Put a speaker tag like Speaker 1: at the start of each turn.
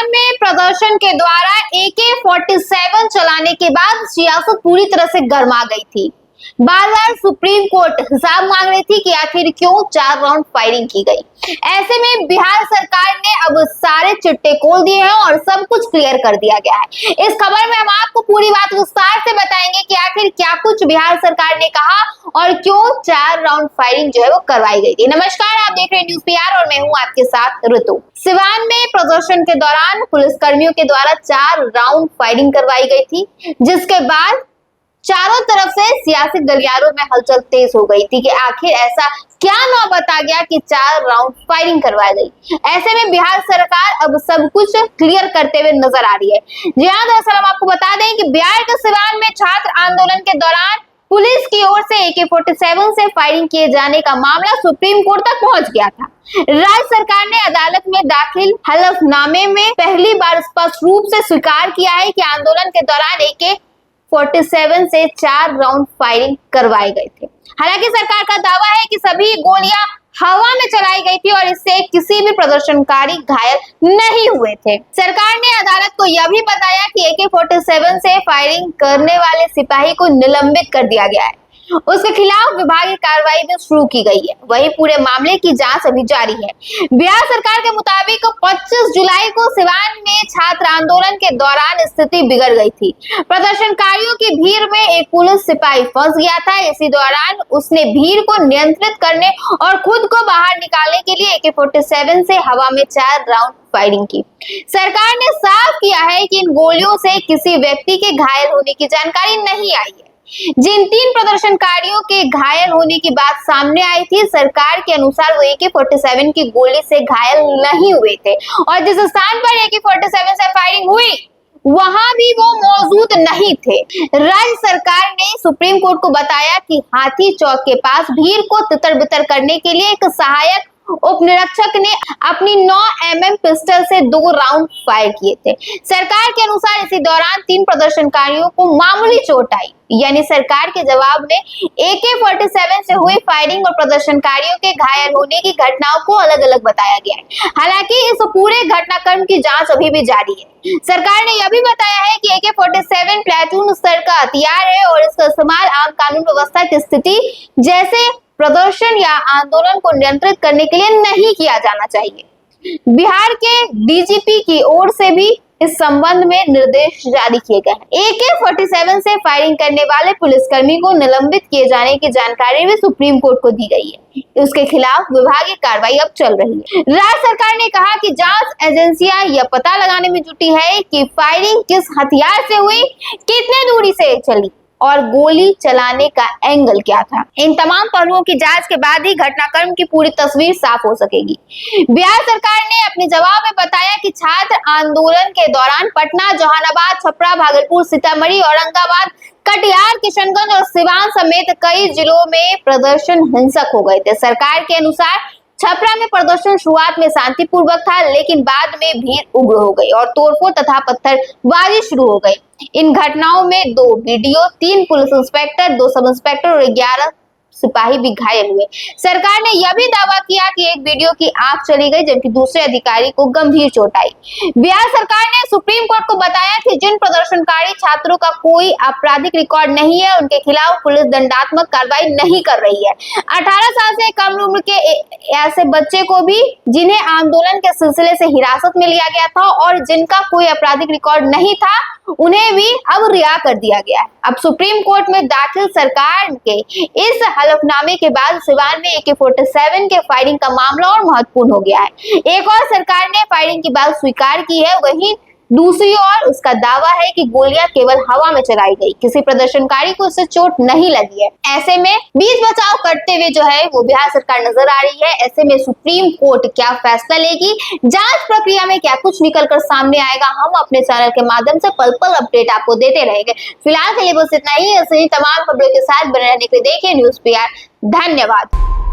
Speaker 1: सिवान में प्रदर्शन के द्वारा AK-47 चलाने के बाद सियासत पूरी तरह से गर्मा गई थी। बार बार सुप्रीम कोर्ट हिसाब मांग रही थी कि आखिर क्यों 4 राउंड फायरिंग की गई। ऐसे में बिहार सरकार ने अब सारे चिट्टे खोल दिए हैं और सब कुछ क्लियर कर दिया गया है। इस खबर में हम आपको पूरी बात विस्तार से बताएंगे कि आखिर क्या कुछ बिहार सरकार ने कहा और क्यों 4 राउंड फायरिंग जो है वो करवाई गई थी। नमस्कार, आप देख रहे हैं न्यूज़ PR और मैं हूं आपके साथ ऋतु। सिवान में प्रदर्शन के दौरान पुलिस कर्मियों के द्वारा 4 राउंड फायरिंग करवाई गई थी, जिसके बाद चारों तरफ से सियासी गलियारों में हलचल तेज हो गई थी कि आखिर ऐसा क्या नौबत आ गया कि 4 राउंड फायरिंग करवाई गई। ऐसे में बिहार सरकार अब सब कुछ क्लियर करते हुए नजर आ रही है। जी हां, दरअसल हम आपको बता दें कि बिहार के सिवान में छात्र आंदोलन के दौरान पुलिस की ओर से AK-47 से फायरिंग किए जाने का मामला सुप्रीम कोर्ट तक पहुंच गया था। राज्य सरकार ने अदालत में दाखिल हलफनामे में पहली बार स्पष्ट रूप से स्वीकार किया है कि आंदोलन के दौरान AK-47 से 4 राउंड फायरिंग करवाए गए थे। हालांकि सरकार का दावा है कि सभी गोलियां हवा में चलाई गई थी और इससे किसी भी प्रदर्शनकारी घायल नहीं हुए थे। सरकार ने अदालत को यह भी बताया कि AK-47 से फायरिंग करने वाले सिपाही को निलंबित कर दिया गया है, उसके खिलाफ विभागीय कार्रवाई भी शुरू की गई है। वहीं पूरे मामले की जांच अभी जारी है। बिहार सरकार के मुताबिक 25 जुलाई को सिवान में छात्र आंदोलन के दौरान स्थिति बिगड़ गई थी। प्रदर्शनकारियों की भीड़ में एक पुलिस सिपाही फंस गया था। इसी दौरान उसने भीड़ को नियंत्रित करने और खुद को बाहर निकालने के लिए AK-47 से हवा में 4 राउंड फायरिंग की। सरकार ने साफ किया है कि इन गोलियों से किसी व्यक्ति के घायल होने की जानकारी नहीं आई है। जिन 3 प्रदर्शनकारियों के घायल होने की बात सामने आई थी, सरकार के अनुसार वो AK-47 की गोली से घायल नहीं हुए थे और जिस स्थान पर AK-47 से फायरिंग हुई वहां भी वो मौजूद नहीं थे। राज्य सरकार ने सुप्रीम कोर्ट को बताया कि हाथी चौक के पास भीड़ को तितर बितर करने के लिए एक सहायक उप निरीक्षक ने अपनी 9 mm पिस्टल से 2 राउंड फायर किए थे। सरकार के अनुसार इसी दौरान 3 प्रदर्शनकारियों को मामूली चोट आई। यानी सरकार के जवाब में AK-47 से हुई फायरिंग और प्रदर्शनकारियों के घायल होने की घटनाओं को अलग अलग बताया गया है। हालांकि इस पूरे घटनाक्रम की जांच अभी भी जारी है। सरकार ने यह भी बताया है कि AK-47 प्लेटून स्तर का हथियार है और इसका इस्तेमाल आम कानून व्यवस्था की स्थिति जैसे प्रदर्शन या आंदोलन को नियंत्रित करने के लिए नहीं किया जाना चाहिए। बिहार के DGP की ओर से भी इस संबंध में निर्देश जारी किए गए हैं। AK-47 से फायरिंग करने वाले पुलिसकर्मी को निलंबित किए जाने की जानकारी भी सुप्रीम कोर्ट को दी गई है। उसके खिलाफ विभागीय कार्रवाई अब चल रही है। राज्य सरकार ने कहा कि जांच एजेंसियां यह पता लगाने में जुटी है कि फायरिंग किस हथियार से हुई, कितने दूरी से चली और गोली चलाने का एंगल क्या था। इन तमाम पहलुओं की जांच के बाद ही घटनाक्रम की पूरी तस्वीर साफ हो सकेगी। बिहार सरकार ने अपने जवाब में बताया कि छात्र आंदोलन के दौरान पटना, जहानाबाद, छपरा, भागलपुर, सीतामढ़ी, औरंगाबाद, कटिहार, किशनगंज और सिवान समेत कई जिलों में प्रदर्शन हिंसक हो गए थे। सरकार के अनुसार छपरा में प्रदर्शन शुरुआत में शांतिपूर्वक था, लेकिन बाद में भीड़ उग्र हो गई और तोड़फोड़ तथा पत्थरबाजी शुरू हो गई। इन घटनाओं में 2 BDO, 3 police inspector, 2 sub inspector और 11 सिपाही भी घायल हुए। सरकार ने यह भी दावा किया कि एक BDO की आंख चली गई, जबकि दूसरे अधिकारी को गंभीर चोट आई। बिहार सरकार ने सुप्रीम कोर्ट को बताया कि जिन प्रदर्शनकारी छात्रों का कोई आपराधिक रिकॉर्ड नहीं है, उनके खिलाफ पुलिस दंडात्मक कार्रवाई नहीं कर रही है। 18 साल से कम उम्र के ऐसे बच्चे को भी जिन्हें आंदोलन के सिलसिले से हिरासत में लिया गया था और जिनका कोई आपराधिक रिकॉर्ड नहीं था, उन्हें भी अब रिहा कर दिया गया है। अब सुप्रीम कोर्ट में दाखिल सरकार के इस हलफनामे के बाद सिवान में AK-47 के फायरिंग का मामला और महत्वपूर्ण हो गया है। एक और सरकार ने फायरिंग की बात स्वीकार की है, वहीं दूसरी ओर उसका दावा है कि गोलियां केवल हवा में चलाई गई, किसी प्रदर्शनकारी को इससे चोट नहीं लगी है। ऐसे में बीच बचाव करते हुए जो है वो बिहार सरकार नजर आ रही है। ऐसे में सुप्रीम कोर्ट क्या फैसला लेगी, जांच प्रक्रिया में क्या कुछ निकलकर सामने आएगा, हम अपने चैनल के माध्यम से पल पल अपडेट आपको देते रहेंगे। फिलहाल के लिए बस इतना ही। ऐसे ही तमाम खबरों के साथ बने रहने के लिए देखिए न्यूज़ PR। धन्यवाद।